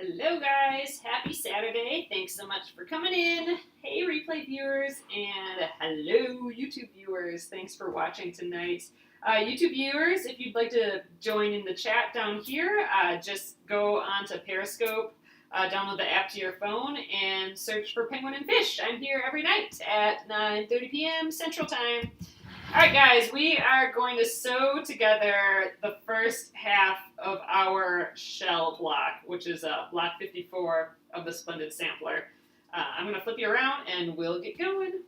Hello guys, happy Saturday. Thanks so much for coming in. Hey replay viewers and hello YouTube viewers. Thanks for watching tonight. YouTube viewers, if you'd like to join in the chat down here, just go onto Periscope, download the app to your phone and search for Penguin and Fish. I'm here every night at 9:30 p.m. Central Time. Alright guys, we are going to sew together the first half of our shell block, which is block 54 of the Splendid Sampler. I'm going to flip you around and we'll get going.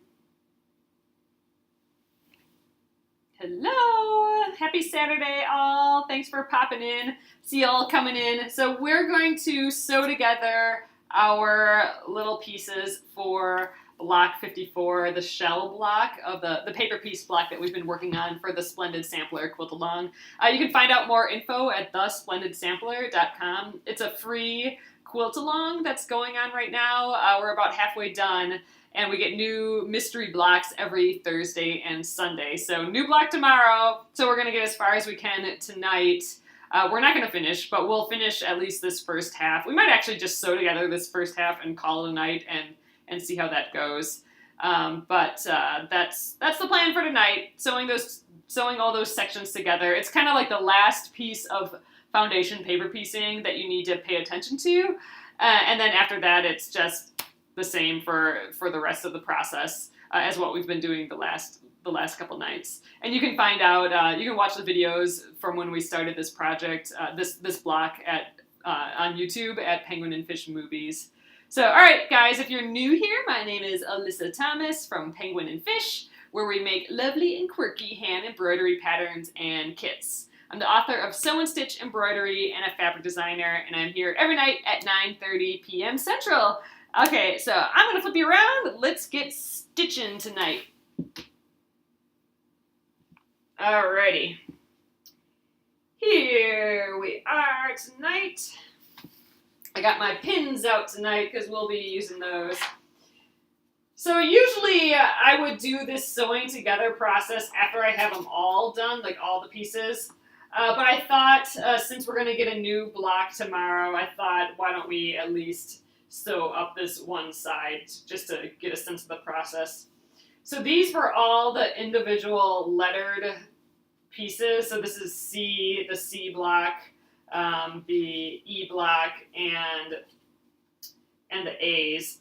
Hello! Happy Saturday all! Thanks for popping in. See y'all coming in. So we're going to sew together our little pieces for block 54, the shell block of the paper piece block that we've been working on for the Splendid Sampler quilt along. You can find out more info at thesplendidsampler.com. It's a free quilt along that's going on right now. We're about halfway done, and we get new mystery blocks every Thursday and Sunday. So new block tomorrow, so we're going to get as far as we can tonight. We're not going to finish, but we'll finish at least this first half. We might actually just sew together this first half and call it a night and see how that goes. But that's the plan for tonight, sewing all those sections together. It's kind of like the last piece of foundation paper piecing that you need to pay attention to. And then after that, it's just the same for the rest of the process as what we've been doing the last couple nights. And you can find out, you can watch the videos from when we started this project, this block on YouTube at Penguin and Fish Movies. So, alright guys, if you're new here, my name is Alyssa Thomas from Penguin and Fish, where we make lovely and quirky hand embroidery patterns and kits. I'm the author of Sew and Stitch Embroidery and a fabric designer, and I'm here every night at 9:30 p.m. Central. Okay, so I'm going to flip you around. Let's get stitching tonight. Alrighty. Here we are tonight. I got my pins out tonight because we'll be using those. So usually I would do this sewing together process after I have them all done, like all the pieces. But I thought since we're going to get a new block tomorrow, I thought why don't we at least sew up this one side just to get a sense of the process. So these were all the individual lettered pieces. So this is C, the C block, the E block, and the A's.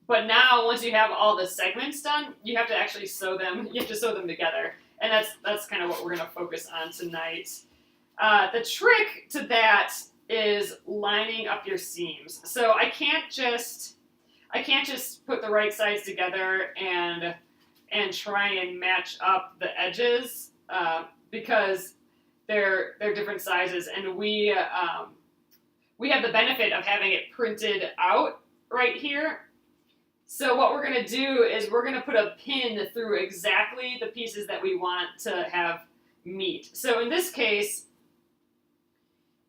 But now, once you have all the segments done, you have to actually sew them. You have to sew them together, and that's kind of what we're going to focus on tonight. The trick to that is lining up your seams. So I can't just put the right sides together and try and match up the edges because they're different sizes, and we have the benefit of having it printed out right here. So what we're going to do is we're going to put a pin through exactly the pieces that we want to have meet. So in this case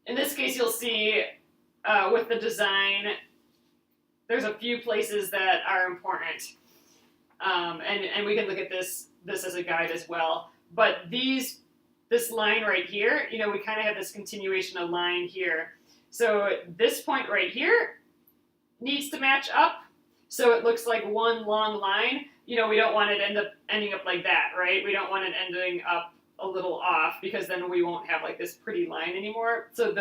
you'll see with the design, there's a few places that are important, and we can look at this as a guide as well. But this line right here, we kind of have this continuation of line here. So this point right here needs to match up. So it looks like one long line. We don't want it ending up like that, right? We don't want it ending up a little off because then we won't have like this pretty line anymore. So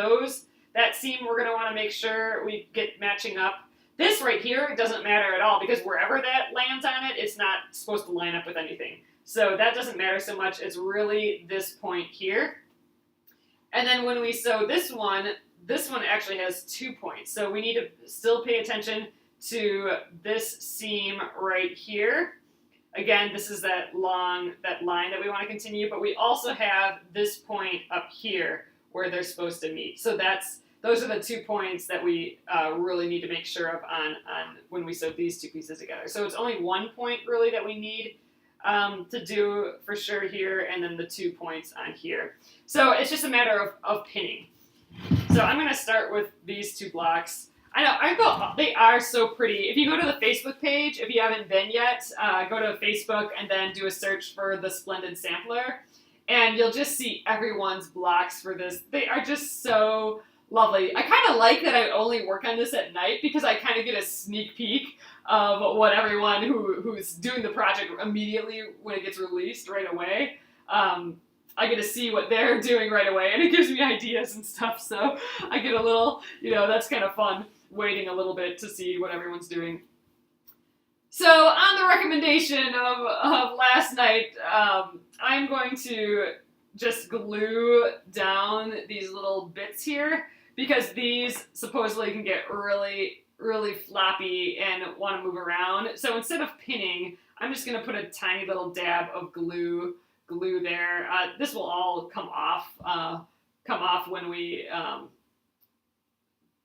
that seam we're going to want to make sure we get matching up. This right here doesn't matter at all because wherever that lands on it, it's not supposed to line up with anything. So that doesn't matter so much. It's really this point here. And then when we sew this one actually has 2 points. So we need to still pay attention to this seam right here. Again, this is that line that we want to continue, but we also have this point up here where they're supposed to meet. So those are the 2 points that we really need to make sure of on when we sew these two pieces together. So it's only 1 point really that we need to do for sure here, and then the 2 points on here. So it's just a matter of pinning. So I'm going to start with these two blocks. They are so pretty. If you go to the Facebook page, if you haven't been yet, go to Facebook and then do a search for the Splendid Sampler, and you'll just see everyone's blocks for this. They are just so lovely. I kind of like that I only work on this at night because I kind of get a sneak peek of what everyone who's doing the project immediately when it gets released right away. I get to see what they're doing right away, and it gives me ideas and stuff, so I get a little, that's kind of fun, waiting a little bit to see what everyone's doing. So, on the recommendation of last night, I'm going to just glue down these little bits here, because these supposedly can get really, really floppy and want to move around. So instead of pinning, I'm just going to put a tiny little dab of glue there. This will all come off when we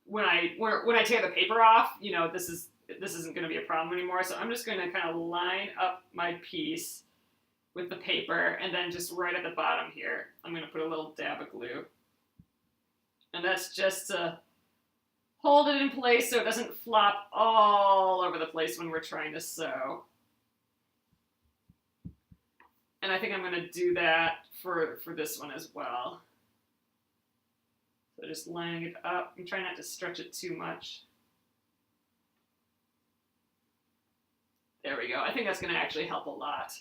when I tear the paper off. This isn't going to be a problem anymore. So I'm just going to kind of line up my piece with the paper, and then just right at the bottom here, I'm going to put a little dab of glue. And that's just to hold it in place so it doesn't flop all over the place when we're trying to sew. And I think I'm going to do that for this one as well. So just lining it up. I'm trying not to stretch it too much. There we go. I think that's going to actually help a lot.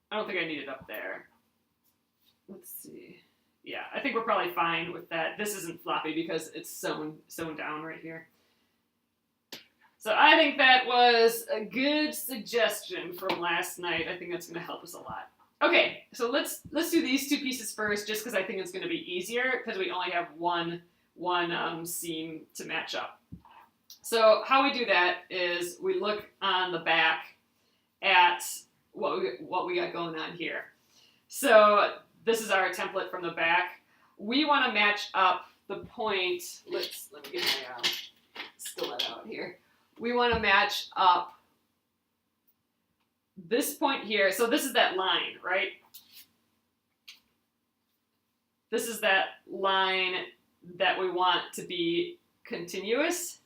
I don't think I need it up there. Let's see. Yeah, I think we're probably fine with that. This isn't floppy because it's sewn down right here. So I think that was a good suggestion from last night. I think that's going to help us a lot. Okay, so let's do these two pieces first, just because I think it's going to be easier because we only have one seam to match up. So how we do that is we look on the back at what we got going on here. So this is our template from the back. We want to match up the point. Let me get my stiletto out here. We want to match up this point here. So this is that line, right? This is that line that we want to be continuous.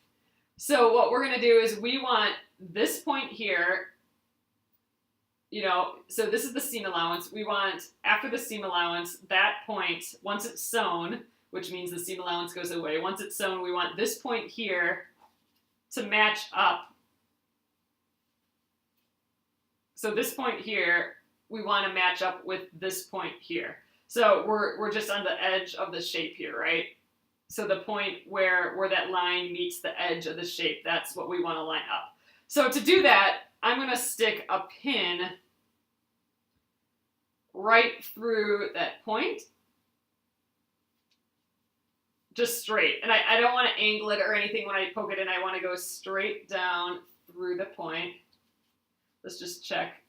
So what we're going to do is we want this point here, so this is the seam allowance. We want, after the seam allowance, that point, once it's sewn, which means the seam allowance goes away. Once it's sewn, we want this point here to match up. So this point here, we want to match up with this point here. So we're just on the edge of the shape here, right? So the point where that line meets the edge of the shape, that's what we want to line up. So to do that, I'm going to stick a pin right through that point, just straight. And I don't want to angle it or anything when I poke it in. I want to go straight down through the point. Let's just check.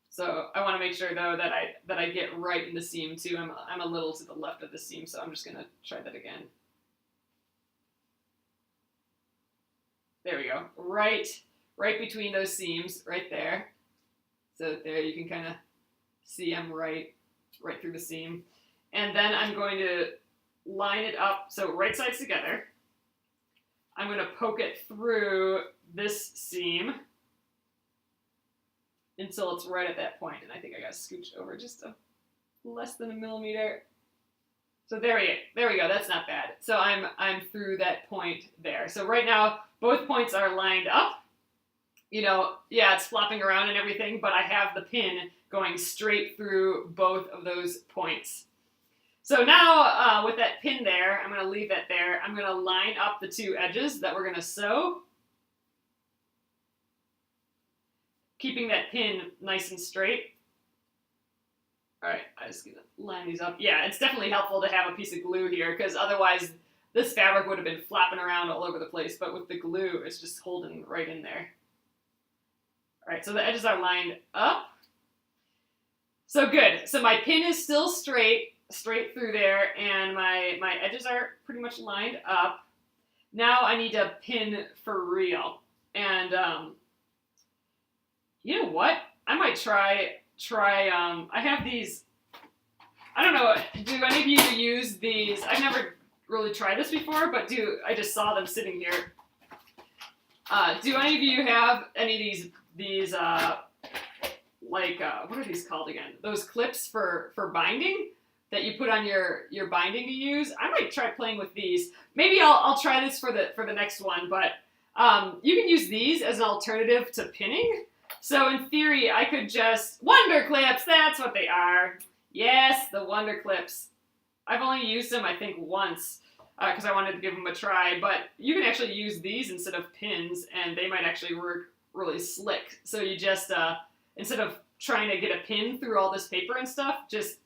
So I want to make sure, though, that I get right in the seam, too. I'm a little to the left of the seam, so I'm just going to try that again. There we go. Right between those seams, right there. So there you can kind of see I'm right through the seam. And then I'm going to line it up, so right sides together. I'm going to poke it through this seam until it's right at that point. And I think I got to scooch over just less than a millimeter. So there we go. That's not bad. So I'm through that point there. So right now, both points are lined up. Yeah, it's flopping around and everything, but I have the pin going straight through both of those points. So now, with that pin there, I'm going to leave that there. I'm going to line up the two edges that we're going to sew, keeping that pin nice and straight. All right, I'm just going to line these up. Yeah, it's definitely helpful to have a piece of glue here, because otherwise this fabric would have been flapping around all over the place, but with the glue, it's just holding right in there. All right, so the edges are lined up. So good. So my pin is still straight through there, and my edges are pretty much lined up. Now I need to pin for real. And you know what? I might try, I have these, I don't know, do any of you use these? I've never really tried this before, but I just saw them sitting here. Do any of you have any of these what are these called again? Those clips for binding, that you put on your binding to use. I might try playing with these. Maybe I'll try this for the next one, but you can use these as an alternative to pinning. So in theory, I could just, Wonder Clips, that's what they are. Yes, the Wonder Clips. I've only used them, I think, once, because I wanted to give them a try, but you can actually use these instead of pins, and they might actually work really slick. So you just, instead of trying to get a pin through all this paper and stuff, just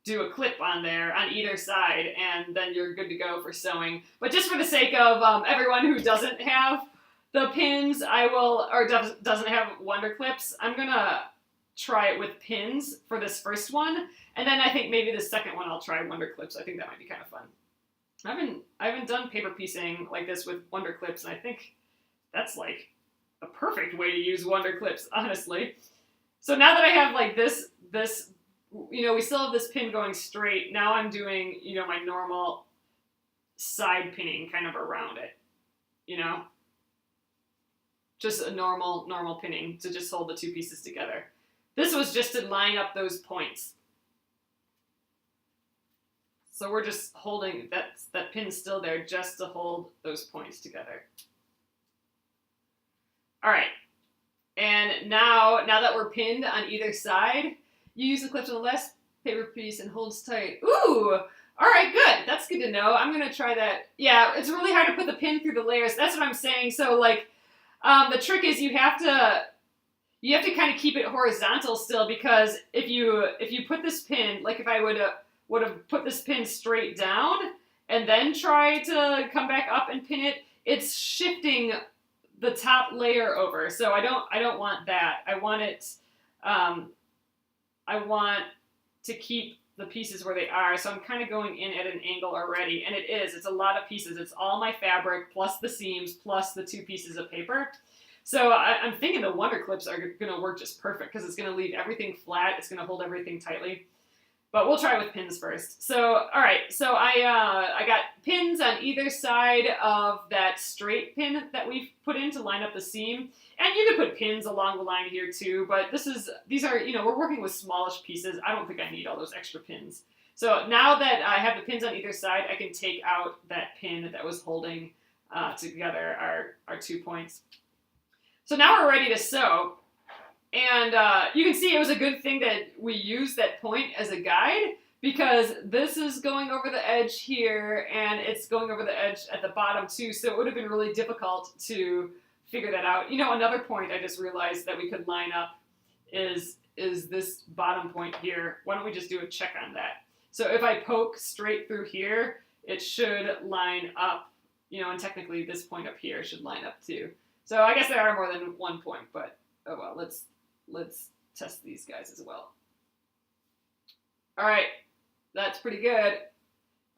do a clip on there on either side, and then you're good to go for sewing. But just for the sake of everyone who doesn't have the pins, doesn't have Wonder Clips, I'm gonna try it with pins for this first one, and then I think maybe the second one I'll try Wonder Clips. I think that might be kind of fun. I haven't done paper piecing like this with Wonder Clips, and I think that's like a perfect way to use Wonder Clips, honestly. So now that I have like this, you know, we still have this pin going straight. Now I'm doing, you know, my normal side pinning kind of around it, you know, just a normal pinning to just hold the two pieces together. This was just to line up those points. So we're just holding, that pin's still there just to hold those points together. All right, and now that we're pinned on either side, you use the clips on the last paper piece and holds tight. Ooh, all right, good. That's good to know. I'm gonna try that. Yeah, it's really hard to put the pin through the layers. That's what I'm saying. So like, the trick is you have to kind of keep it horizontal still, because if you put this pin, like if I would have put this pin straight down and then try to come back up and pin it, it's shifting the top layer over. So I don't want that. I want it, I want to keep the pieces where they are. So I'm kind of going in at an angle already, and it's a lot of pieces. It's all my fabric plus the seams plus the two pieces of paper. So I'm thinking the Wonder Clips are going to work just perfect, because it's going to leave everything flat. It's going to hold everything tightly. But we'll try with pins first. So, all right. So I got pins on either side of that straight pin that we've put in to line up the seam. And you could put pins along the line here too, but these are, you know, we're working with smallish pieces. I don't think I need all those extra pins. So now that I have the pins on either side, I can take out that pin that was holding together our 2 points. So now we're ready to sew. And you can see it was a good thing that we used that point as a guide, because this is going over the edge here, and it's going over the edge at the bottom too, so it would have been really difficult to figure that out. You know, another point I just realized that we could line up is this bottom point here. Why don't we just do a check on that? So if I poke straight through here, it should line up, you know, and technically this point up here should line up too. So I guess there are more than one point, but oh well, let's test these guys as well. All right, that's pretty good.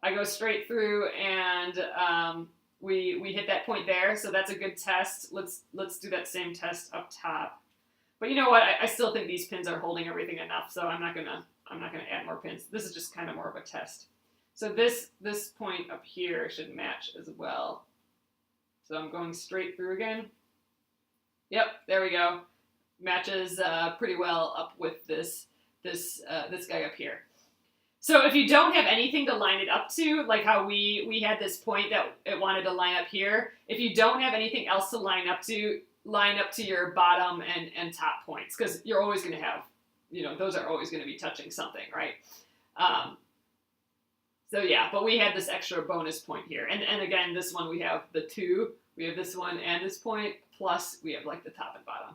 I go straight through, and we hit that point there, so that's a good test. Let's do that same test up top. But you know what? I still think these pins are holding everything enough, so I'm not gonna add more pins. This is just kind of more of a test. So this point up here should match as well. So I'm going straight through again. Yep, there we go. Matches pretty well up with this guy up here. So if you don't have anything to line it up to, like how we had this point that it wanted to line up here, if you don't have anything else to line up to your bottom and top points, because you're always going to have, you know, those are always going to be touching something, right? So yeah, but we had this extra bonus point here. And again, this one we have the two. We have this one and this point, plus we have like the top and bottom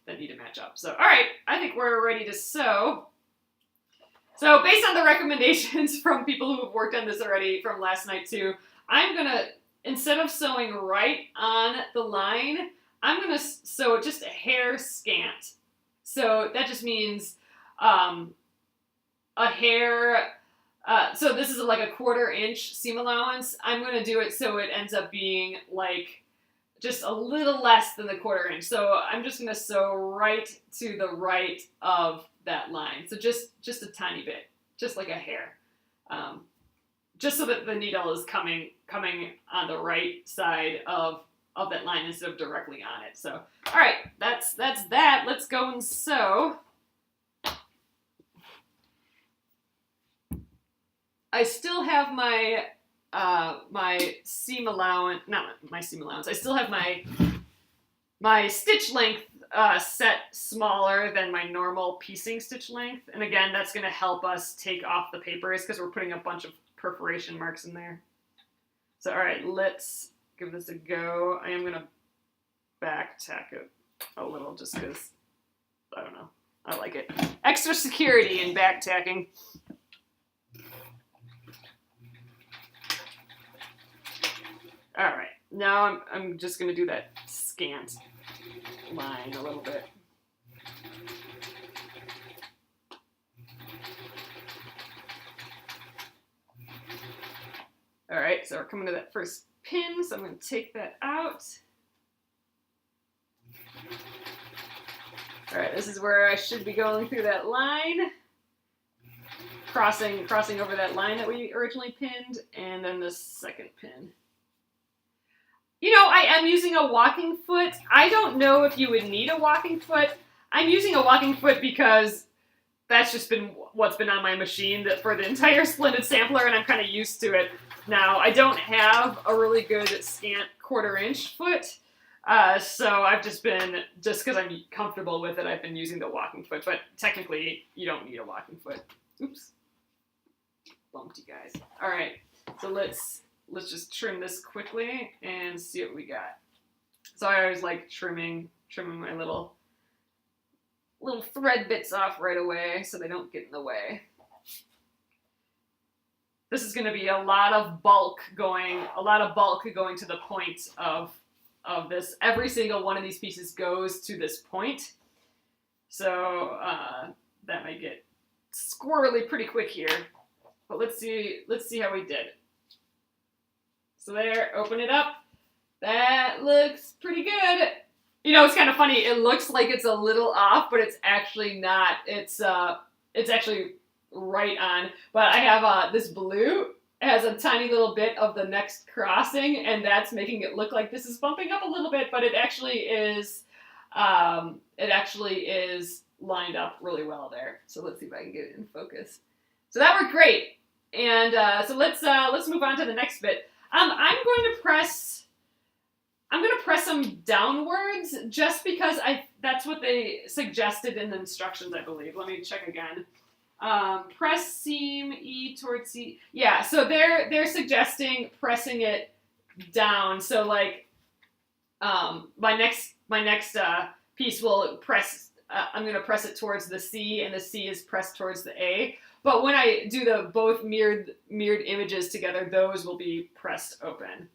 that need to match up. So, all right, I think we're ready to sew. So based on the recommendations from people who have worked on this already from last night too, I'm gonna, instead of sewing right on the line, I'm gonna sew just a hair scant. So that just means a hair, so this is like a 1/4 inch seam allowance. I'm gonna do it so it ends up being like just a little less than the 1/4 inch. So I'm just gonna sew right to the right of that line. So just a tiny bit, just like a hair. Just so that the needle is coming on the right side of that line instead of directly on it. So, all right, that's that. Let's go and sew. I still have my my seam allowance, not my seam allowance. I still have my stitch length set smaller than my normal piecing stitch length. And again, that's going to help us take off the papers because we're putting a bunch of perforation marks in there. So, all right, let's give this a go. I am going to back tack it a little just because, I don't know, I like it. Extra security in back tacking. All right, now I'm just going to do that scant line a little bit. All right, so we're coming to that first pin, so I'm going to take that out. All right, this is where I should be going through that line, crossing over that line that we originally pinned, and then the second pin. You know, I am using a walking foot. I don't know if you would need a walking foot. I'm using a walking foot because that's just been what's been on my machine for the entire Splendid Sampler, and I'm kind of used to it now. I don't have a really good scant 1/4 inch foot, so I've just because I'm comfortable with it, I've been using the walking foot, but technically you don't need a walking foot. Oops. Bumped you guys. All right, so let's just trim this quickly and see what we got. So I always like trimming my little thread bits off right away so they don't get in the way. This is going to be a lot of bulk going to the point of this. Every single one of these pieces goes to this point. So that might get squirrely pretty quick here. But let's see how we did. So there, open it up. That looks pretty good. You know, it's kind of funny. It looks like it's a little off, but it's actually not. It's actually right on. But I have this blue. It has a tiny little bit of the next crossing, and that's making it look like this is bumping up a little bit, but it actually is. It actually is lined up really well there. So let's see if I can get it in focus. So that worked great. And so let's move on to the next bit. I'm going to press them downwards just because that's what they suggested in the instructions, I believe. Let me check again. Press seam E towards C. Yeah, so they're suggesting pressing it down. So like my next piece will press. I'm going to press it towards the C, and the C is pressed towards the A. But when I do the both mirrored images together, those will be pressed open.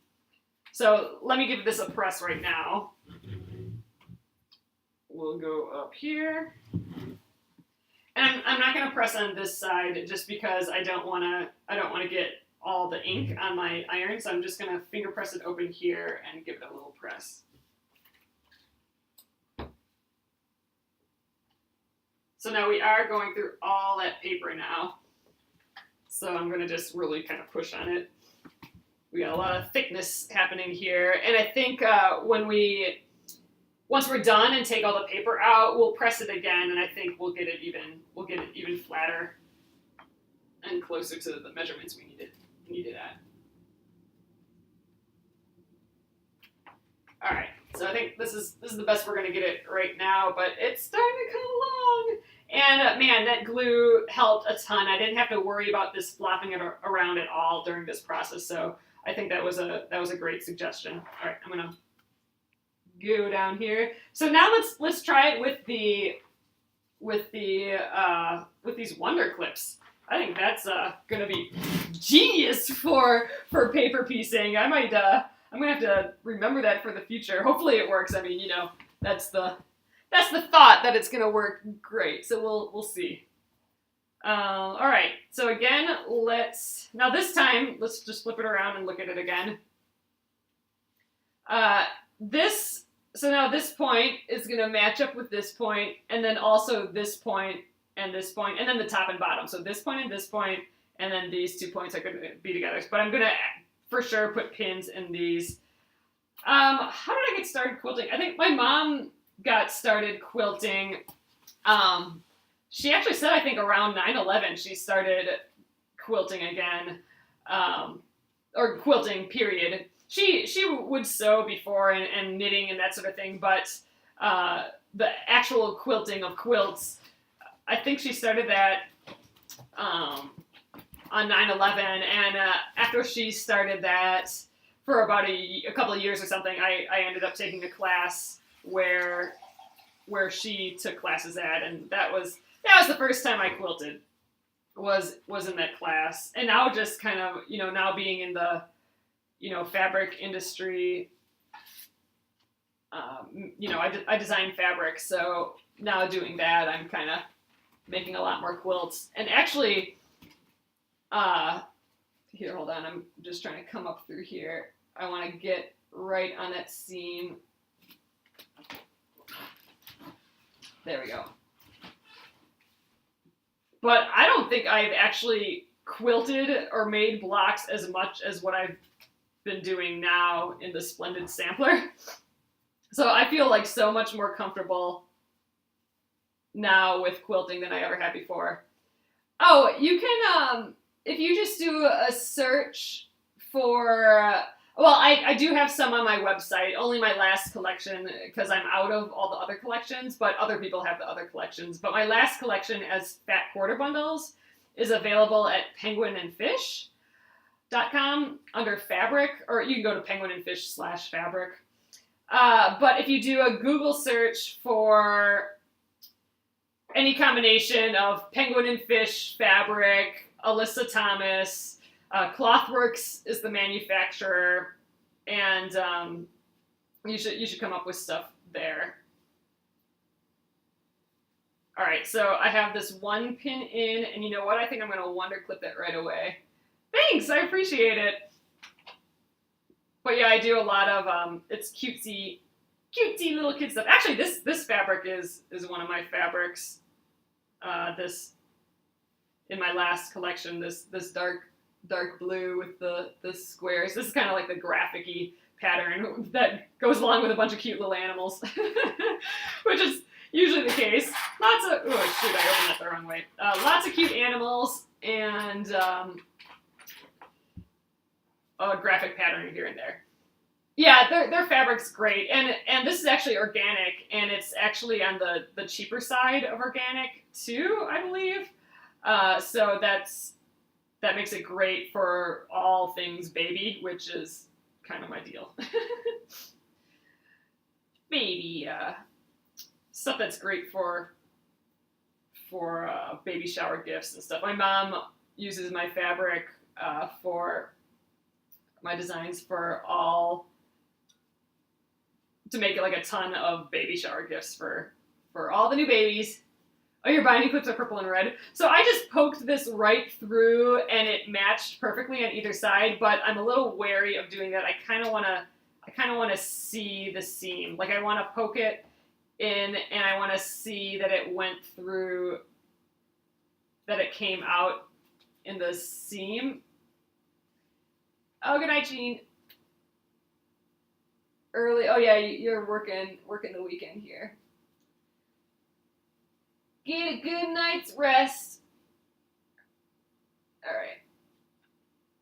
So let me give this a press right now. We'll go up here. And I'm not going to press on this side just because I don't want to get all the ink on my iron. So I'm just going to finger press it open here and give it a little press. So now we are going through all that paper now. So I'm going to just really kind of push on it. We got a lot of thickness happening here. And I think once we're done and take all the paper out, we'll press it again, and I think we'll get it even flatter and closer to the measurements we need it at. All right, so I think this is the best we're gonna get it right now, but it's starting to come along. And man, that glue helped a ton. I didn't have to worry about this flopping it around at all during this process, so I think that was a great suggestion. All right, I'm gonna go down here. So now let's try it with these wonder clips. I think that's gonna be genius for paper piecing. I'm gonna have to remember that for the future. Hopefully it works. I mean, you know, that's the thought that it's gonna work great. So we'll see. All right. So again, this time let's just flip it around and look at it again. So now this point is going to match up with this point, and then also this point, and then the top and bottom. So this point, and then these 2 points are going to be together. But I'm going to, for sure, put pins in these. How did I get started quilting? I think my mom got started quilting. She actually said, I think, around 9/11, she started quilting again, or quilting, period. She would sew before and knitting and that sort of thing, but the actual quilting of quilts, I think she started that on 9/11, and after she started that, for about a couple of years or something, I ended up taking a class where she took classes at, and that was the first time I quilted, was in that class. And now just kind of, now being in the, fabric industry, I design fabric, so now doing that, I'm kind of making a lot more quilts. And actually, here, hold on, I'm just trying to come up through here. I want to get right on that seam. There we go. But I don't think I've actually quilted or made blocks as much as what I've been doing now in the Splendid Sampler. So I feel like so much more comfortable now with quilting than I ever had before. Oh, you can, if you just do a search for, well, I do have some on my website, only my last collection, because I'm out of all the other collections, but other people have the other collections. But my last collection as fat quarter bundles is available at penguinandfish.com under fabric, or you can go to penguinandfish/fabric. But if you do a Google search for any combination of Penguin and Fish fabric, Alyssa Thomas, Clothworks is the manufacturer, and you should come up with stuff there. All right, so I have this one pin in, and you know what? I think I'm going to wonder clip it right away. Thanks, I appreciate it. But yeah, I do a lot of it's cutesy little kid stuff. Actually, this fabric is one of my fabrics. This in my last collection, this dark blue with the squares. This is kind of like the graphic-y pattern that goes along with a bunch of cute little animals, which is usually the case. Lots of, oh shoot, I opened that the wrong way. Lots of cute animals and a graphic pattern here and there. Yeah, their fabric's great, and this is actually organic, and it's actually on the cheaper side of organic too, I believe. So that makes it great for all things baby, which is kind of my deal. Baby stuff that's great for baby shower gifts and stuff. My mom uses my fabric for my designs to make it like a ton of baby shower gifts for all the new babies. Oh, your binding clips are purple and red. So I just poked this right through and it matched perfectly on either side, but I'm a little wary of doing that. I kind of want to see the seam. Like I want to poke it in and I want to see that it went through, that it came out in the seam. Oh, good night, Jean. Early. Oh yeah, you're working the weekend here. Get a good night's rest. All right.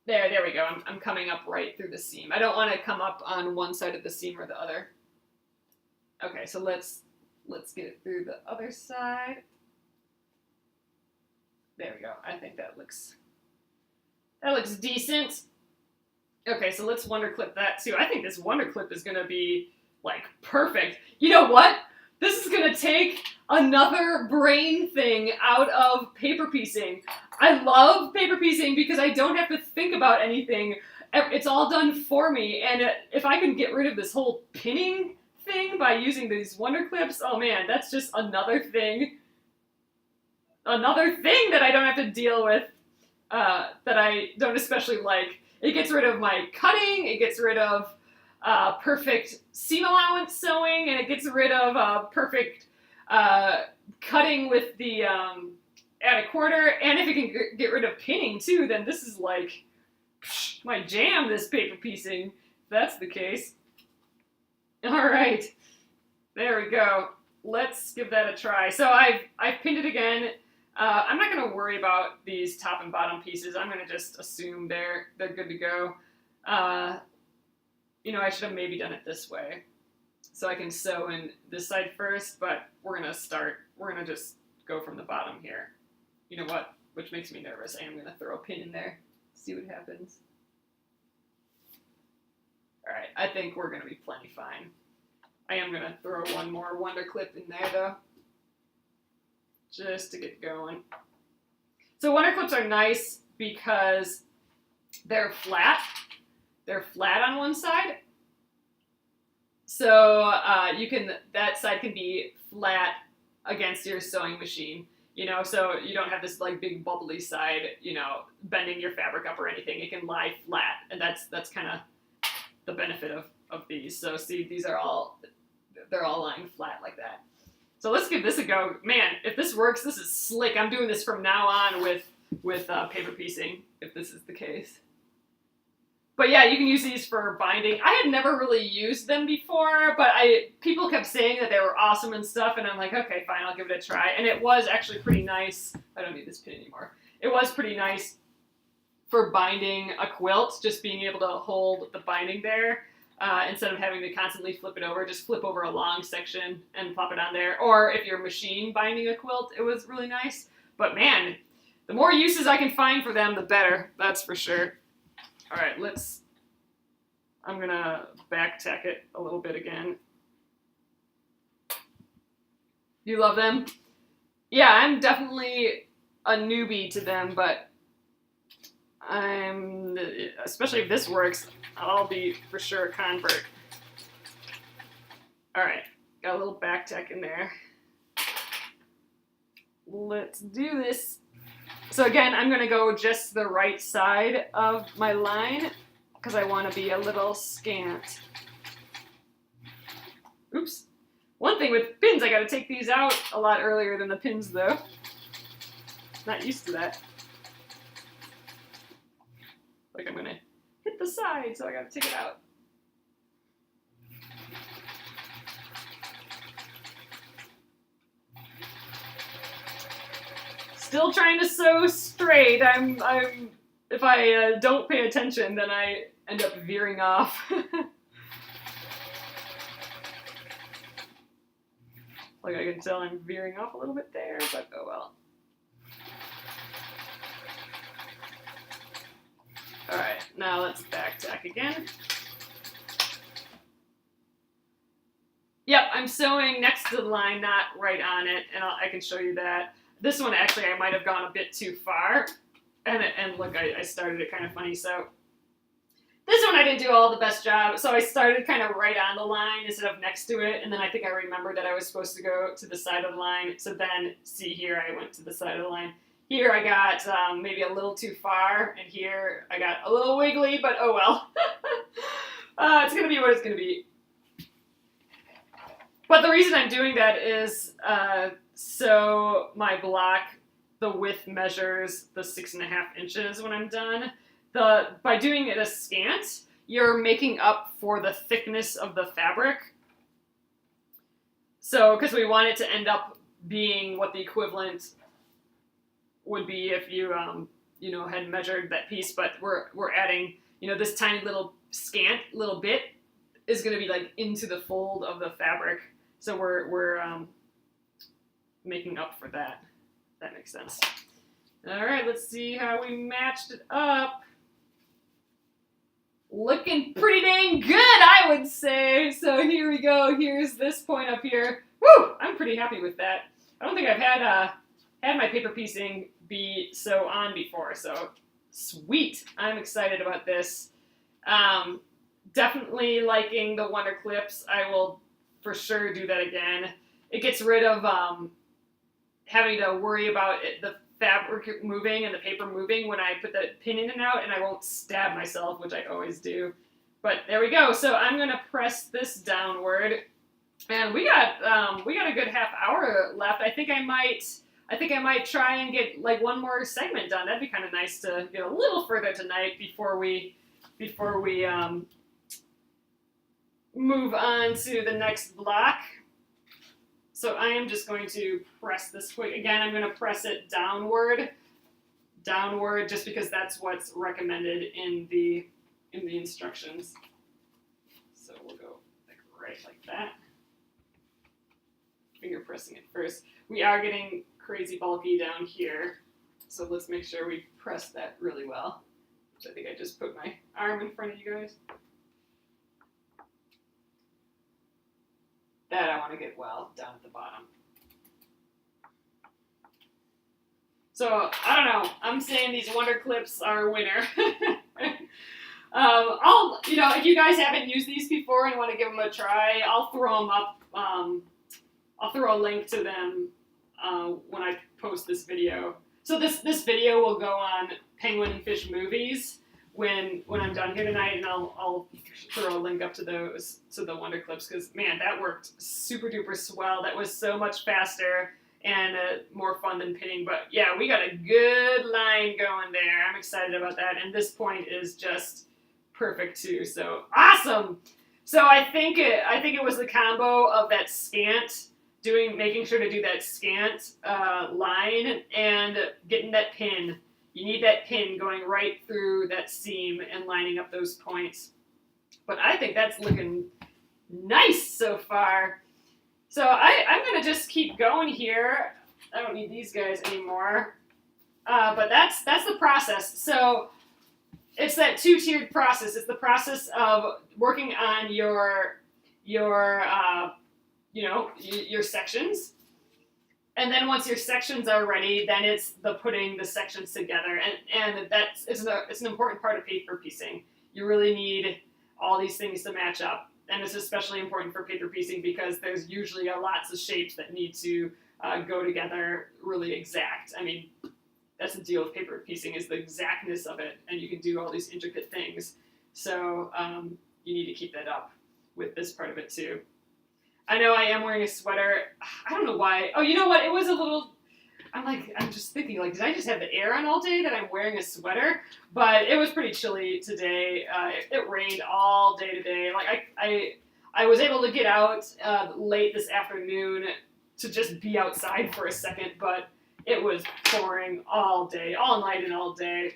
There we go. I'm coming up right through the seam. I don't want to come up on one side of the seam or the other. Okay, so let's get it through the other side. There we go. I think that looks decent. Okay, so let's wonder clip that too. I think this wonder clip is gonna be like perfect. You know what? This is gonna take another brain thing out of paper piecing. I love paper piecing because I don't have to think about anything. It's all done for me. And if I can get rid of this whole pinning thing by using these wonder clips, oh man, that's just another thing that I don't have to deal with, that I don't especially like. It gets rid of my cutting, it gets rid of perfect seam allowance sewing, and it gets rid of perfect cutting with the at a quarter, and if it can get rid of pinning too, then this is like my jam, this paper piecing, if that's the case. Alright, there we go. Let's give that a try. So I've pinned it again. I'm not going to worry about these top and bottom pieces. I'm going to just assume they're good to go. You know, I should have maybe done it this way. So I can sew in this side first, but we're going to just go from the bottom here. You know what? Which makes me nervous. I am going to throw a pin in there. See what happens. All right, I think we're going to be plenty fine. I am going to throw one more wonder clip in there, though, just to get going. So wonder clips are nice because they're flat. They're flat on one side. So that side can be flat against your sewing machine, you know, so you don't have this like big bubbly side, you know, bending your fabric up or anything. It can lie flat, and that's kind of the benefit of these. So see, they're all lying flat like that. So let's give this a go. Man, if this works, this is slick. I'm doing this from now on with paper piecing, if this is the case. But yeah, you can use these for binding. I had never really used them before, but people kept saying that they were awesome and stuff, and I'm like, okay, fine, I'll give it a try. And it was actually pretty nice. I don't need this pin anymore. It was pretty nice for binding a quilt, just being able to hold the binding there. Instead of having to constantly flip it over, just flip over a long section and plop it on there. Or if you're machine binding a quilt, it was really nice. But man, the more uses I can find for them, the better. That's for sure. All right, I'm gonna back tack it a little bit again. You love them? Yeah, I'm definitely a newbie to them, but especially if this works, I'll be for sure a convert. All right, got a little back tack in there. Let's do this. So again, I'm gonna go just the right side of my line because I want to be a little scant. Oops. One thing with pins, I gotta take these out a lot earlier than the pins though. Not used to that. Like I'm gonna hit the side, so I gotta take it out. Still trying to sew straight. If I don't pay attention, then I end up veering off. Like I can tell I'm veering off a little bit there, but oh well. All right, now let's back tack again. Yep, I'm sewing next to the line, not right on it, and I can show you that. This one, actually, I might have gone a bit too far, and look, I started it kind of funny, so. This one I didn't do all the best job, so I started kind of right on the line instead of next to it, and then I think I remembered that I was supposed to go to the side of the line, so then, see here, I went to the side of the line. Here I got maybe a little too far, and here I got a little wiggly, but oh well. It's going to be what it's going to be. But the reason I'm doing that is so my block, the width measures the 6.5 inches when I'm done. By doing it askant, you're making up for the thickness of the fabric. So, because we want it to end up being what the equivalent would be if you, you know, had measured that piece, but we're adding, you know, this tiny little scant little bit is going to be like into the fold of the fabric. So we're making up for that. If that makes sense. All right, let's see how we matched it up. Looking pretty dang good, I would say. So here we go. Here's this point up here. Woo! I'm pretty happy with that. I don't think I've had my paper piecing be so on before. So sweet. I'm excited about this. Definitely liking the wonder clips. I will for sure do that again. It gets rid of having to worry about the fabric moving and the paper moving when I put the pin in and out, and I won't stab myself, which I always do. But there we go. So I'm gonna press this downward, and we got a good half hour left. I think I might try and get like one more segment done. That'd be kind of nice to get a little further tonight before we move on to the next block. So I am just going to press this quick. Again, I'm going to press it downward, just because that's what's recommended in the instructions. So we'll go like right like that. Finger pressing it first. We are getting crazy bulky down here, so let's make sure we press that really well. I think I just put my arm in front of you guys. That I want to get well down at the bottom. So, I don't know. I'm saying these Wonder Clips are a winner. If you guys haven't used these before and want to give them a try, I'll throw them up. I'll throw a link to them when I post this video. So this video will go on Penguin and Fish movies when I'm done here tonight, and I'll throw a link up to those, to the Wonder Clips, because man, that worked super duper swell. That was so much faster and more fun than pinning. But yeah, we got a good line going there. I'm excited about that, and this point is just perfect too. So awesome. So I think it was the combo of that scant, making sure to do that scant line and getting that pin. You need that pin going right through that seam and lining up those points. But I think that's looking nice so far. So I'm going to just keep going here. I don't need these guys anymore. But that's the process. So it's that two-tiered process. It's the process of working on your sections. And then once your sections are ready, then it's putting the sections together. And it's an important part of paper piecing. You really need all these things to match up. And it's especially important for paper piecing because there's usually lots of shapes that need to go together really exact. I mean, that's the deal with paper piecing, is the exactness of it. And you can do all these intricate things. So you need to keep that up with this part of it too. I know I am wearing a sweater. I don't know why. Oh, you know what? It was a little... I'm just thinking, did I just have the air on all day that I'm wearing a sweater? But it was pretty chilly today. It rained all day today. I was able to get out late this afternoon to just be outside for a second, but it was pouring all day, all night and all day,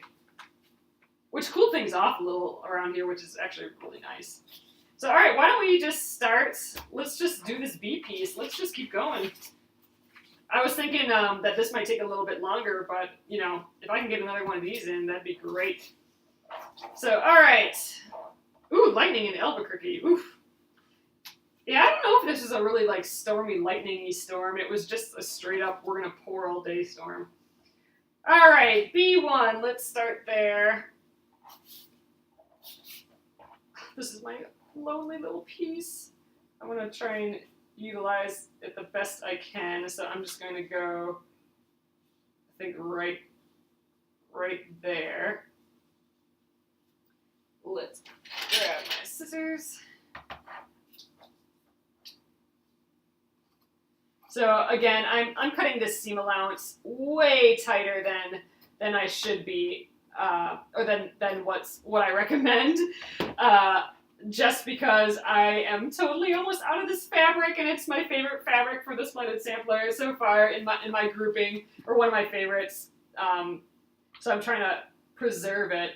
which cooled things off a little around here, which is actually really nice. So, all right, why don't we just start? Let's just do this bee piece. Let's just keep going. I was thinking that this might take a little bit longer, but, if I can get another one of these in, that'd be great. So, all right. Ooh, lightning in Albuquerque. Oof. Yeah, I don't know if this is a really, stormy, lightning-y storm. It was just a straight-up, we're going to pour all day storm. All right, B1, let's start there. This is my lonely little piece. I'm going to try and utilize it the best I can, so I'm just going to go, I think, right there. Let's grab my scissors. So again, I'm cutting this seam allowance way tighter than I should be, or than what I recommend. Just because I am totally almost out of this fabric, and it's my favorite fabric for the Splendid Sampler so far in my grouping, or one of my favorites. So I'm trying to preserve it.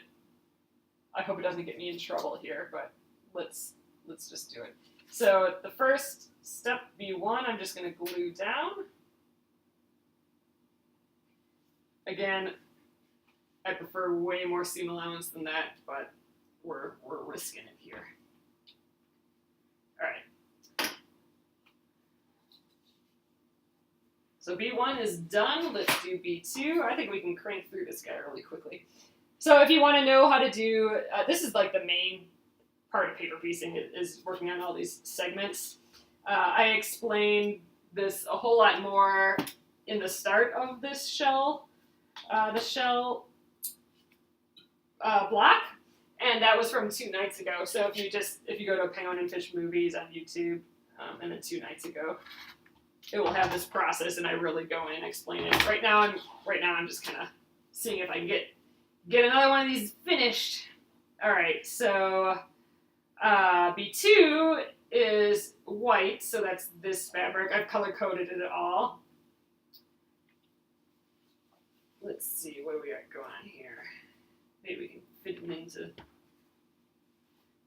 I hope it doesn't get me in trouble here, but let's just do it. So the first step, B1, I'm just going to glue down. Again, I prefer way more seam allowance than that, but we're risking it here. All right. So B1 is done. Let's do B2. I think we can crank through this guy really quickly. So if you want to know how to do, this is the main part of paper piecing, is working on all these segments. I explained this a whole lot more in the start of this shell, block. And that was from 2 nights ago. So if you go to Penguin and Fish movies on YouTube, and then 2 nights ago, it will have this process, and I really go in and explain it. Right now I'm just kind of seeing if I can get another one of these finished. All right, so B2 is white, so that's this fabric. I've color-coded it all. Let's see, what do we got going on here? Maybe we can fit them into...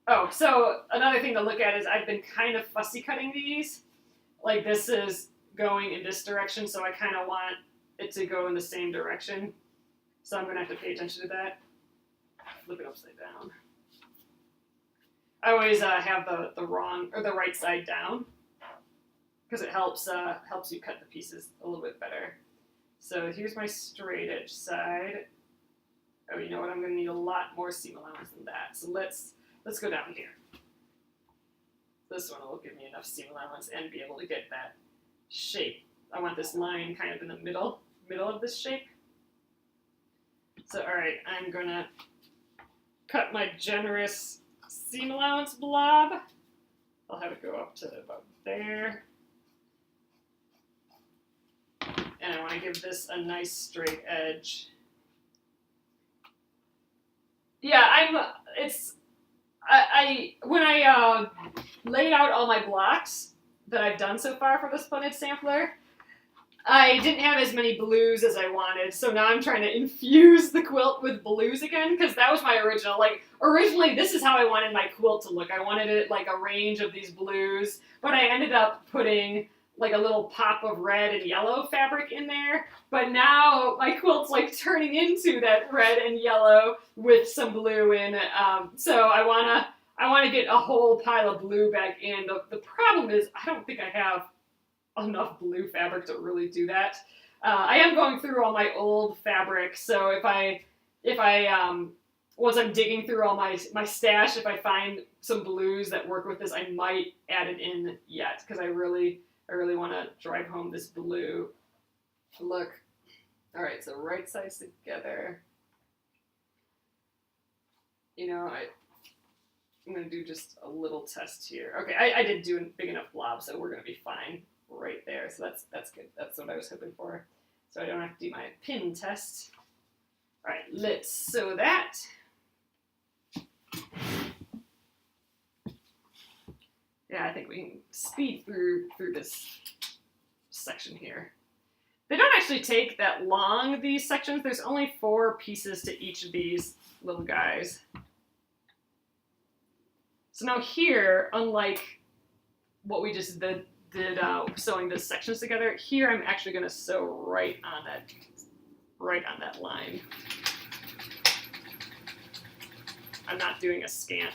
Oh, so another thing to look at is I've been kind of fussy cutting these. Like this is going in this direction, so I kind of want it to go in the same direction. So I'm going to have to pay attention to that. Flip it upside down. I always have the wrong or the right side down because it helps you cut the pieces a little bit better. So here's my straight edge side. Oh, you know what? I'm going to need a lot more seam allowance than that. So let's go down here. This one will give me enough seam allowance and be able to get that shape. I want this line kind of in the middle of this shape. So all right, I'm going to cut my generous seam allowance blob. I'll have it go up to about there. And I want to give this a nice straight edge. Yeah, when I laid out all my blocks that I've done so far for the Splendid Sampler, I didn't have as many blues as I wanted, so now I'm trying to infuse the quilt with blues again, because that was my original. Like, originally, this is how I wanted my quilt to look. I wanted it like a range of these blues, but I ended up putting like a little pop of red and yellow fabric in there, but now my quilt's like turning into that red and yellow with some blue in. So I wanna get a whole pile of blue back in. The problem is I don't think I have enough blue fabric to really do that. I am going through all my old fabric, so if I once I'm digging through all my stash, if I find some blues that work with this, I might add it in yet, because I really want to drive home this blue look. All right, so right sides together. You know, I'm going to do just a little test here. Okay, I did do a big enough blob, so we're going to be fine right there. So that's good. That's what I was hoping for. So I don't have to do my pin test. All right, let's sew that. Yeah, I think we can speed through this section here. They don't actually take that long, these sections. There's only 4 pieces to each of these little guys. So now here, unlike what we just did sewing the sections together, here I'm actually going to sew right on that line. I'm not doing a scant.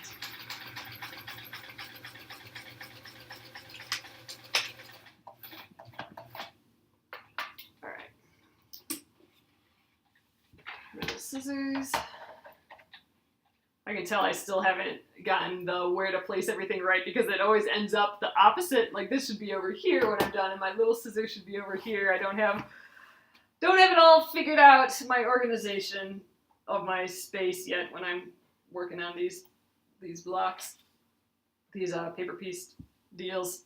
Scissors. I can tell I still haven't gotten the where to place everything right, because it always ends up the opposite. Like this should be over here when I'm done, and my little scissors should be over here. I don't have it all figured out, my organization of my space yet when I'm working on these blocks, these paper piece deals.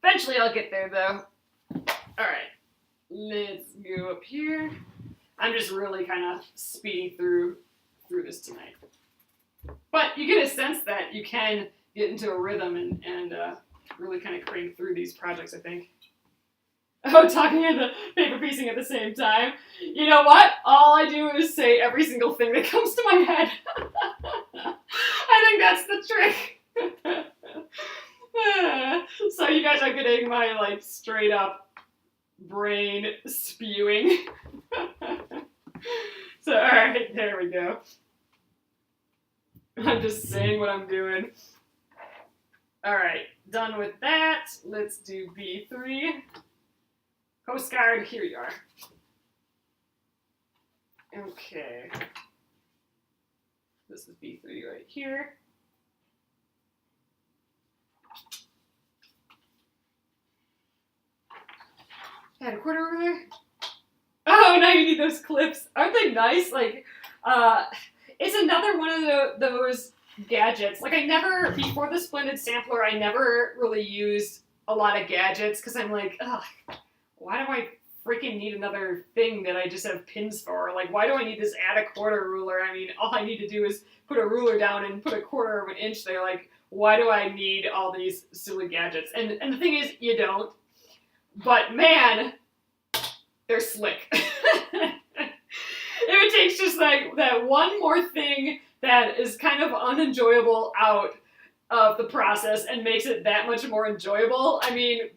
Eventually I'll get there though. All right, let's go up here. I'm just really kind of speeding through this tonight. But you get a sense that you can get into a rhythm and really kind of crank through these projects, I think. Oh, talking and the paper piecing at the same time. You know what? All I do is say every single thing that comes to my head. I think that's the trick. So you guys are getting my like straight up brain spewing. So, all right, there we go. I'm just saying what I'm doing. All right, done with that. Let's do B3. Coast Guard, here you are. Okay. This is B3 right here. Add a quarter over there. Oh, now you need those clips. Aren't they nice? Like, it's another one of those gadgets. Like, before the Splendid Sampler, I never really used a lot of gadgets because I'm like, ugh, why do I freaking need another thing that I just have pins for. Like, why do I need this add a quarter ruler? I mean, all I need to do is put a ruler down and put a quarter of an inch there. Like, why do I need all these silly gadgets? And the thing is, you don't. But man, they're slick. If it takes just like that one more thing that is kind of unenjoyable out of the process and makes it that much more enjoyable, I mean,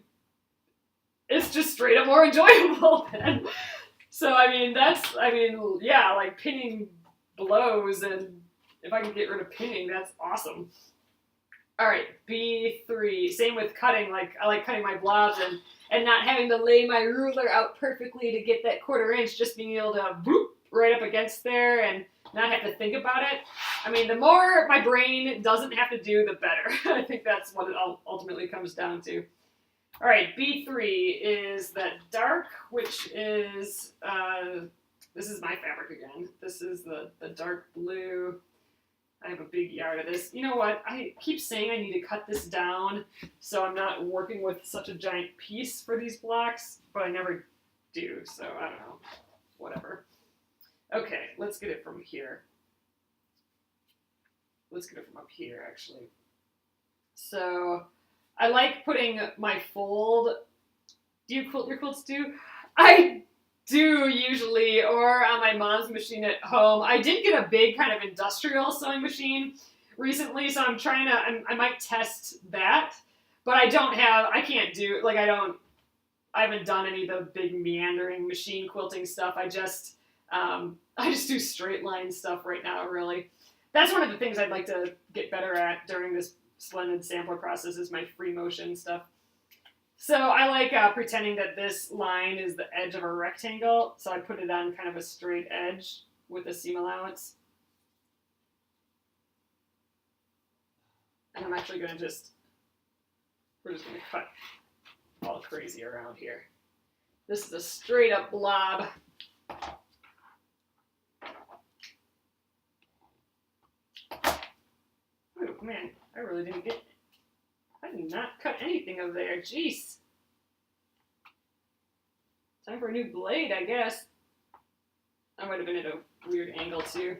it's just straight up more enjoyable then. So, I mean, yeah, like pinning blows, and if I can get rid of pinning, that's awesome. All right, B3, same with cutting. Like, I like cutting my blobs and not having to lay my ruler out perfectly to get that quarter inch, just being able to boop right up against there and not have to think about it. I mean, the more my brain doesn't have to do, the better. I think that's what it ultimately comes down to. All right, B3 is that dark, which is, this is my fabric again. This is the dark blue. I have a big yard of this. You know what? I keep saying I need to cut this down so I'm not working with such a giant piece for these blocks, but I never do, so I don't know. Whatever. Okay, let's get it from here. Let's get it from up here, actually. So, I like putting my fold. Do you quilt your quilts too? I do usually, or on my mom's machine at home. I did get a big kind of industrial sewing machine recently, so I'm trying to, I might test that, but I can't do, like I haven't done any of the big meandering machine quilting stuff. I just do straight line stuff right now, really. That's one of the things I'd like to get better at during this Splendid Sampler process is my free motion stuff. So I like pretending that this line is the edge of a rectangle, so I put it on kind of a straight edge with a seam allowance. And I'm actually going to we're just going to cut all crazy around here. This is a straight up blob. Oh man, I really didn't get, I did not cut anything over there, jeez. Time for a new blade, I guess. I might have been at a weird angle too.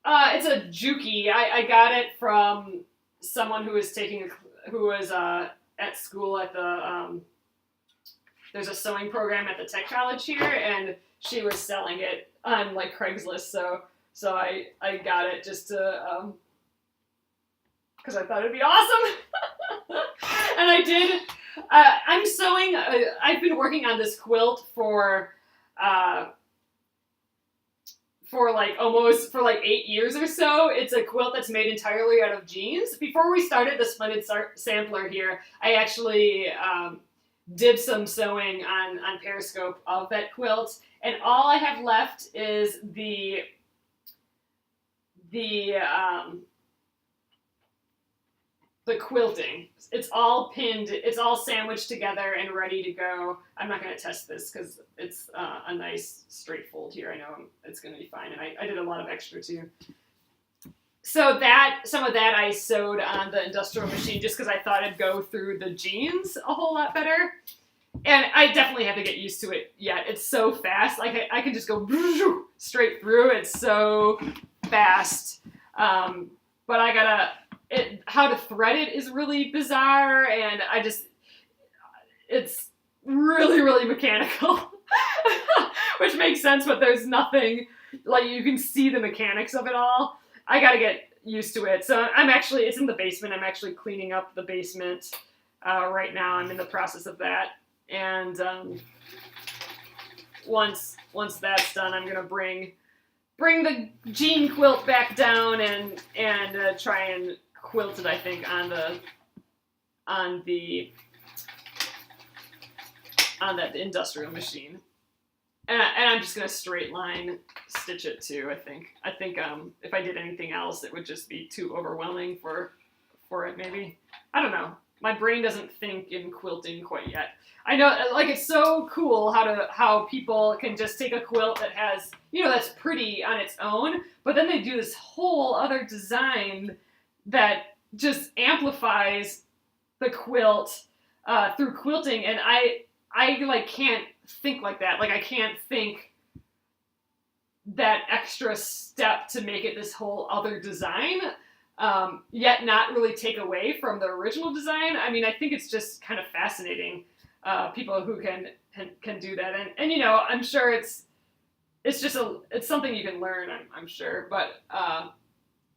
It's a Juki. I got it from someone who was at school at the, there's a sewing program at the tech college here, and she was selling it on like Craigslist, so I got it just to, because I thought it'd be awesome. And I did. I'm sewing, I've been working on this quilt for like 8 years or so. It's a quilt that's made entirely out of jeans. Before we started the Splendid Sampler here, I actually did some sewing on Periscope of that quilt, and all I have left is the quilting. It's all pinned, it's all sandwiched together and ready to go. I'm not going to test this because it's a nice straight fold here. I know it's going to be fine, and I did a lot of extra too. So some of that I sewed on the industrial machine just because I thought it'd go through the jeans a whole lot better. And I definitely have to get used to it yet. It's so fast. Like I can just go straight through. It's so fast. But I gotta, how to thread it is really bizarre, and it's really, really mechanical. Which makes sense, but there's nothing, like you can see the mechanics of it all. I gotta get used to it. So it's in the basement. I'm actually cleaning up the basement right now. I'm in the process of that. And once that's done, I'm gonna bring the jean quilt back down and try and quilt it, I think, on that industrial machine. And I'm just gonna straight line stitch it too. I think if I did anything else, it would just be too overwhelming for it. Maybe, I don't know. My brain doesn't think in quilting quite yet. I know, like, it's so cool how people can just take a quilt that has, that's pretty on its own, but then they do this whole other design that just amplifies the quilt through quilting, and I like can't think like that. Like I can't think that extra step to make it this whole other design, yet not really take away from the original design. I mean, I think it's just kind of fascinating, people who can do that, and you know, I'm sure it's it's something you can learn. I'm sure, but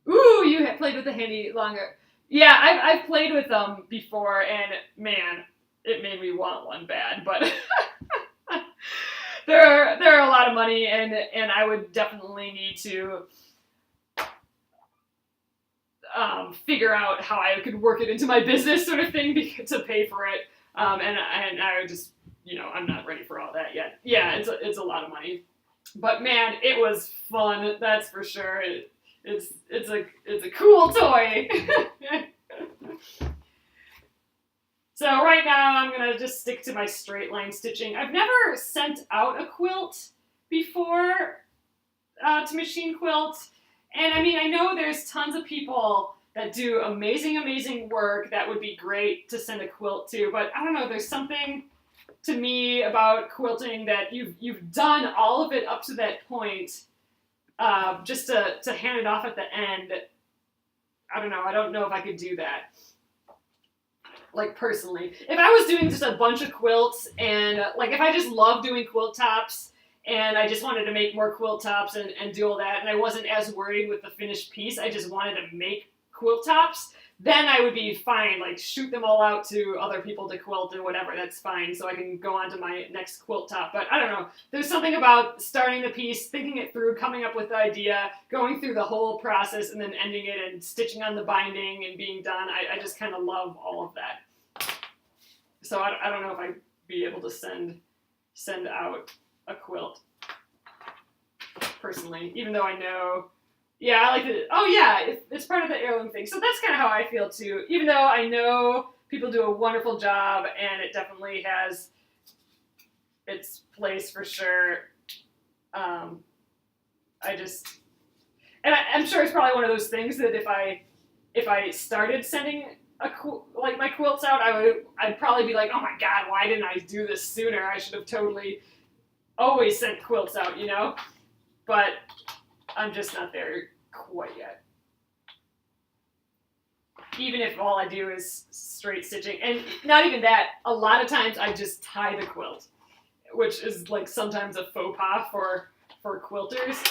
ooh, you have played with the handy longer. Yeah, I've played with them before, and man, it made me want one bad, but. They're a lot of money, and I would definitely need to figure out how I could work it into my business, sort of thing, to pay for it. And I would just, you know, I'm not ready for all that yet. Yeah, it's a lot of money, but man, it was fun. That's for sure. It's a cool toy. So right now I'm going to just stick to my straight line stitching. I've never sent out a quilt before to Machine Quilt. And I mean, I know there's tons of people that do amazing, amazing work that would be great to send a quilt to. But I don't know, there's something to me about quilting that you've done all of it up to that point, just to hand it off at the end. I don't know. I don't know if I could do that. Like, personally. If I was doing just a bunch of quilts, and, like, if I just love doing quilt tops, and I just wanted to make more quilt tops and do all that, and I wasn't as worried with the finished piece, I just wanted to make quilt tops, then I would be fine. Like, shoot them all out to other people to quilt and whatever, that's fine, so I can go on to my next quilt top. But I don't know, there's something about starting the piece, thinking it through, coming up with the idea, going through the whole process, and then ending it and stitching on the binding and being done. I just kind of love all of that. So I don't know if I'd be able to send out a quilt, personally, even though I know, yeah, I like it. Oh yeah, it's part of the heirloom thing. So that's kind of how I feel too, even though I know people do a wonderful job, and it definitely has its place for sure. I'm sure it's probably one of those things that if I started sending like my quilts out, I'd probably be like, oh my god, why didn't I do this sooner? I should have totally always sent quilts out, you know? But I'm just not there quite yet. Even if all I do is straight stitching, and not even that, a lot of times I just tie the quilt, which is like sometimes a faux pas for quilters.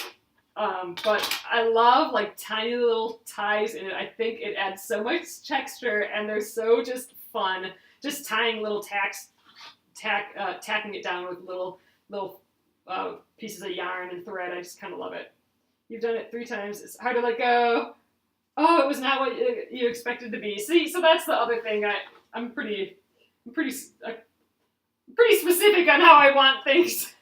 But I love like tiny little ties in it. I think it adds so much texture, and they're so just fun. Just tying little tacking it down with little pieces of yarn and thread. I just kind of love it. You've done it 3 times. It's hard to let go. Oh, it was not what you expected to be. See, so that's the other thing. I'm pretty specific on how I want things,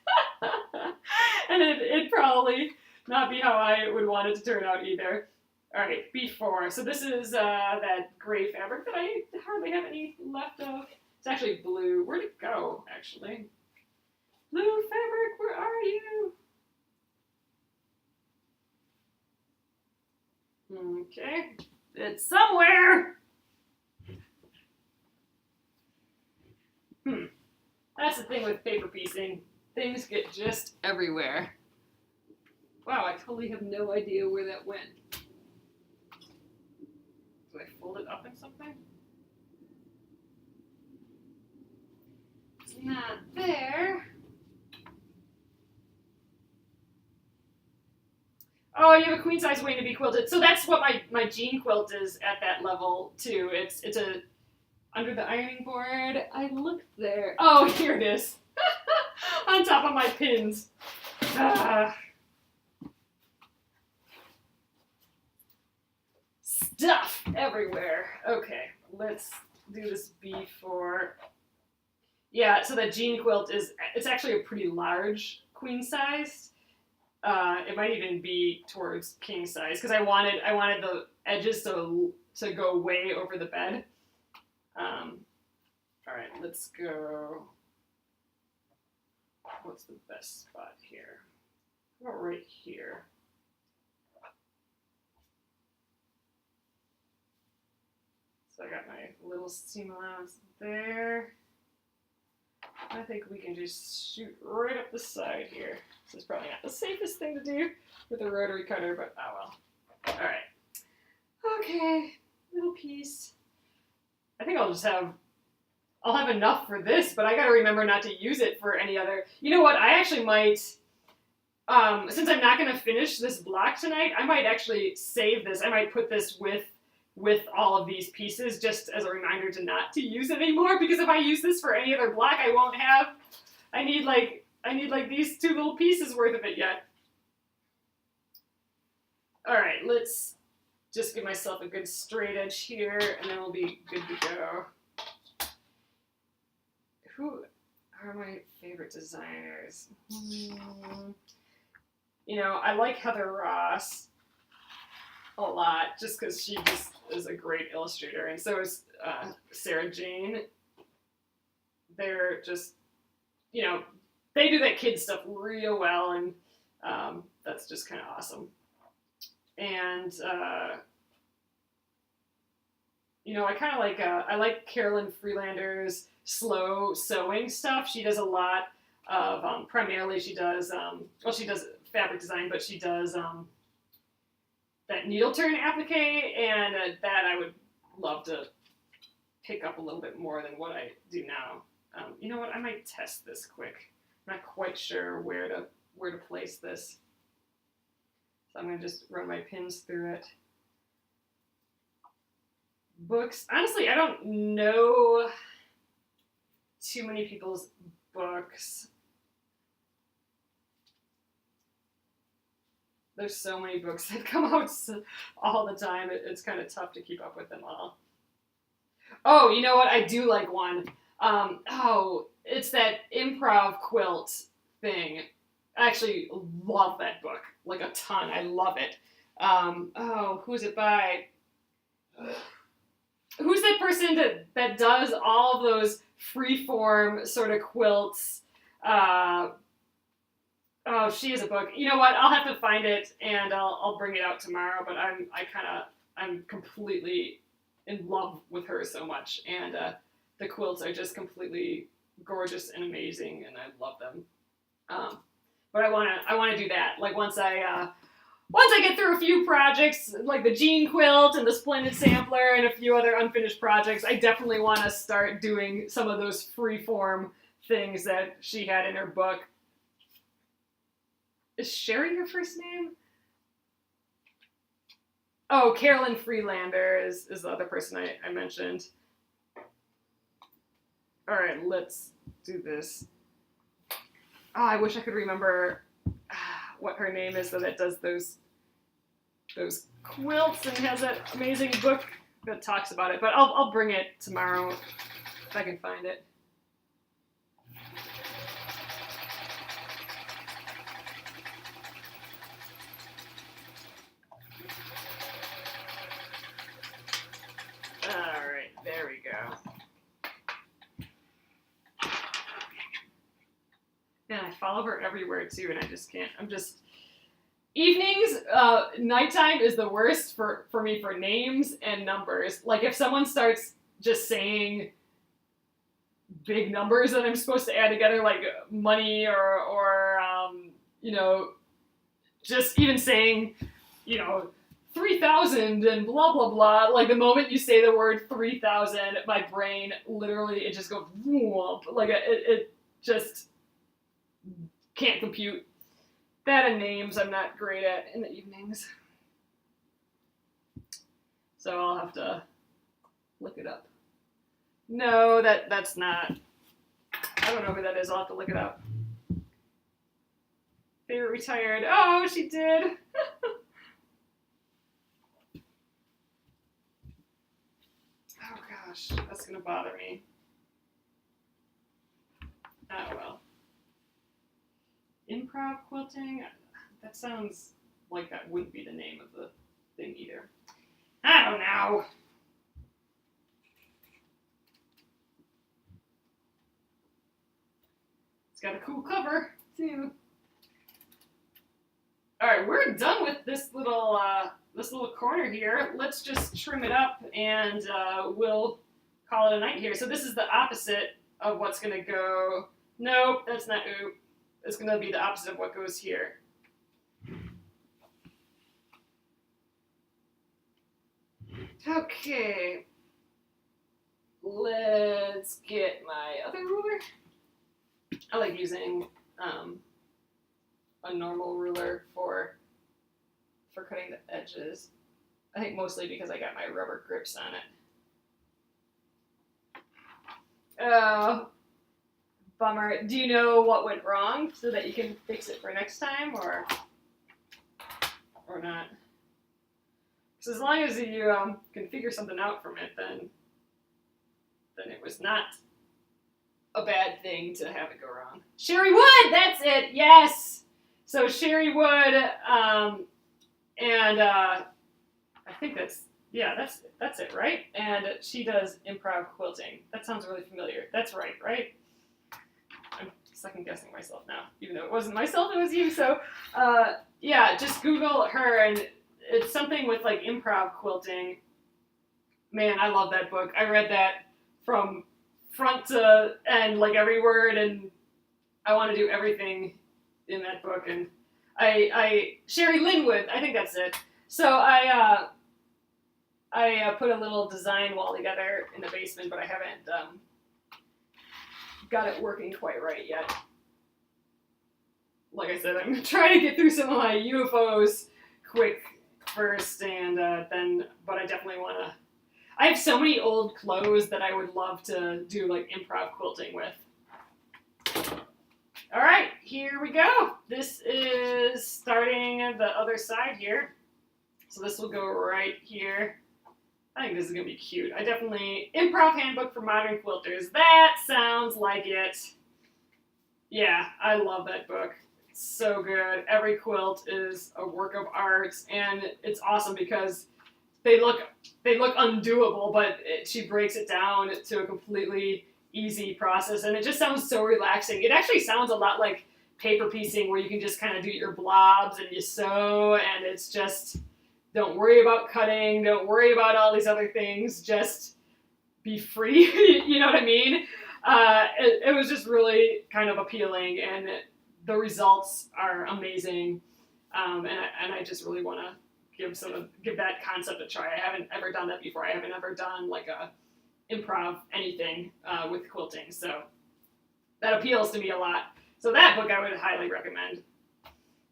and it probably not be how I would want it to turn out either. All right, B4. So this is that gray fabric that I hardly have any left of. It's actually blue. Where'd it go, actually? Blue fabric, where are you? Okay, it's somewhere. That's the thing with paper piecing. Things get just everywhere. Wow, I totally have no idea where that went. Do I fold it up in something? It's not there. Oh, you have a queen size wing to be quilted. So that's what my Jane quilt is at that level too. It's a under the ironing board. I looked there. Oh, here it is. On top of my pins. Stuff everywhere. Okay, let's do this B4. Yeah, so that Jane quilt it's actually a pretty large queen size. It might even be towards king size, because I wanted the edges to go way over the bed. All right, let's go. What's the best spot here? How about right here? So I got my little seam allowance there. I think we can just shoot right up the side here. This is probably not the safest thing to do with a rotary cutter, but oh well. All right. Okay, little piece. I think I'll have enough for this, but I gotta remember not to use it for any other. You know what? I actually might, since I'm not gonna finish this block tonight, I might actually save this. I might put this with all of these pieces just as a reminder to not to use it anymore, because if I use this for any other block, I won't have, I need like these 2 little pieces worth of it yet. All right, let's just give myself a good straight edge here, and then we'll be good to go. Who are my favorite designers? You know, I like Heather Ross a lot, just because she just is a great illustrator, and so is Sarah Jane. They're just, you know, they do that kid stuff real well, and that's just kind of awesome. And you know, I kind of like I like Carolyn Freelander's slow sewing stuff. She does a lot of primarily she does well, she does fabric design, but she does that needle turn applique, and that I would love to pick up a little bit more than what I do now. You know what? I might test this quick. I'm not quite sure where to place this, so I'm gonna just run my pins through it. Books. Honestly, I don't know too many people's books. There's so many books that come out all the time. It's kind of tough to keep up with them all. Oh, you know what? I do like one. Oh, it's that improv quilt thing. I actually love that book, like a ton. I love it. Oh, who's it by? Who's that person that does all of those freeform sort of quilts? Oh, she has a book. You know what? I'll have to find it and I'll bring it out tomorrow. But I'm completely in love with her so much, and the quilts are just completely gorgeous and amazing, and I love them. But I wanna do that. Like once I get through a few projects, like the Jean quilt and the Splendid Sampler and a few other unfinished projects, I definitely want to start doing some of those freeform things that she had in her book. Is Sherry her first name? Oh, Carolyn Freelander is the other person I mentioned. All right, let's do this. Oh, I wish I could remember what her name is, though, that does those quilts and has that amazing book that talks about it. But I'll bring it tomorrow if I can find it. All right, there we go. And I follow her everywhere too, and I just can't. Evenings, nighttime is the worst for me for names and numbers. Like if someone starts just saying big numbers that I'm supposed to add together, like money or you know, just even saying, you know, 3,000 and blah, blah, blah. Like the moment you say the word 3,000, my brain literally, it just goes whoop. Like it just can't compute. That and names I'm not great at in the evenings. So I'll have to look it up. No, that's not. I don't know who that is. I'll have to look it up. Favorite retired. Oh, she did. Oh gosh, that's gonna bother me. Oh well. Improv quilting? That sounds like that wouldn't be the name of the thing either. I don't know. It's got a cool cover too. All right, we're done with this little corner here. Let's just trim it up and we'll call it a night here. So this is the opposite of what's gonna go Nope, that's not oop. It's going to be the opposite of what goes here. Okay. Let's get my other ruler. I like using a normal ruler for cutting the edges. I think mostly because I got my rubber grips on it. Oh, bummer. Do you know what went wrong so that you can fix it for next time, or not? Because as long as you can figure something out from it, then it was not a bad thing to have it go wrong. Sherry wood, that's it. Yes. So Sherry wood, and I think that's it, right? And she does improv quilting. That sounds really familiar. That's right, right? I'm second guessing myself now, even though it wasn't myself, it was you. So yeah, just Google her, and it's something with like improv quilting. Man, I love that book. I read that from front to end, like every word, and I want to do everything in that book. And Sherry Linwood, I think that's it. So I put a little design wall together in the basement, but I haven't got it working quite right yet. Like I said, I'm trying to get through some of my UFOs quick first, and but I definitely want to. I have so many old clothes that I would love to do like improv quilting with. All right, here we go. This is starting the other side here. So this will go right here. I think this is going to be cute. Improv Handbook for Modern Quilters. That sounds like it. Yeah, I love that book. It's so good. Every quilt is a work of art, and it's awesome because they look undoable, but she breaks it down to a completely easy process, and it just sounds so relaxing. It actually sounds a lot like paper piecing, where you can just kind of do your blobs and you sew, and it's just, don't worry about cutting, don't worry about all these other things, just be free. You know what I mean? It was just really kind of appealing, and the results are amazing, and I just really want to give that concept a try. I haven't ever done that before. I haven't ever done like a improv anything with quilting, so that appeals to me a lot. So that book I would highly recommend.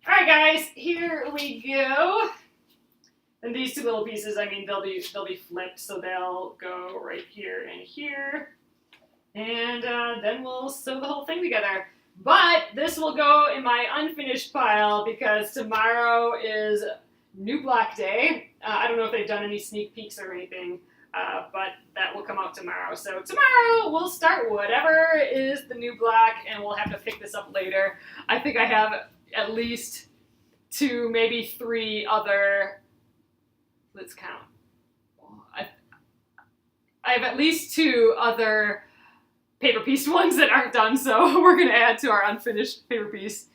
All right, guys, here we go. And these two little pieces, I mean, they'll be flipped, so they'll go right here and here, and then we'll sew the whole thing together. But this will go in my unfinished pile because tomorrow is New Block Day. I don't know if they've done any sneak peeks or anything, but that will come out tomorrow. So tomorrow we'll start whatever is the new block, and we'll have to pick this up later. I think I have at least 2, maybe 3 other, let's count. I have at least 2 other paper piece ones that aren't done, so we're going to add to our unfinished paper piece.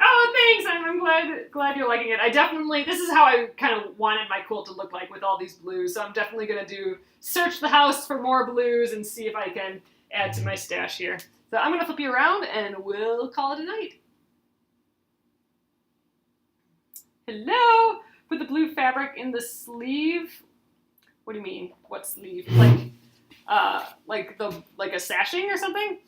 Oh, thanks! I'm glad you're liking it. This is how I kind of wanted my quilt to look like with all these blues, so I'm definitely going to search the house for more blues and see if I can add to my stash here. So I'm going to flip you around, and we'll call it a night. Hello! Put the blue fabric in the sleeve. What do you mean? What sleeve? Like a sashing or something?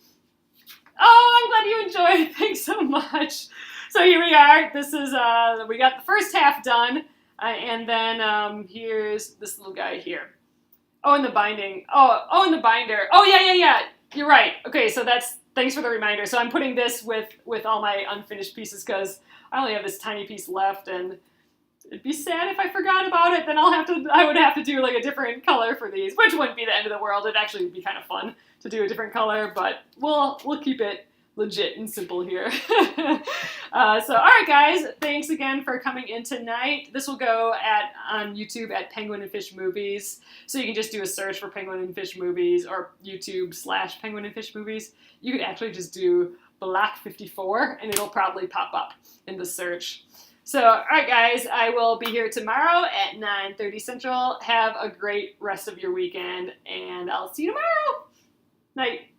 Oh, I'm glad you enjoyed. Thanks so much. So here we are. This is we got the first half done, and then here's this little guy here. Oh, and the binding. Oh, and the binder. Oh, yeah. You're right. Okay, so thanks for the reminder. So I'm putting this with all my unfinished pieces because I only have this tiny piece left, and it'd be sad if I forgot about it. Then I would have to do like a different color for these, which wouldn't be the end of the world. It'd actually be kind of fun to do a different color, but we'll keep it legit and simple here. So all right, guys, thanks again for coming in tonight. This will go on YouTube at Penguin and Fish Movies, so you can just do a search for Penguin and Fish Movies or YouTube/Penguin and Fish Movies. You could actually just do Block 54, and it'll probably pop up in the search. So, all right, guys, I will be here tomorrow at 9:30 Central. Have a great rest of your weekend, and I'll see you tomorrow. Night.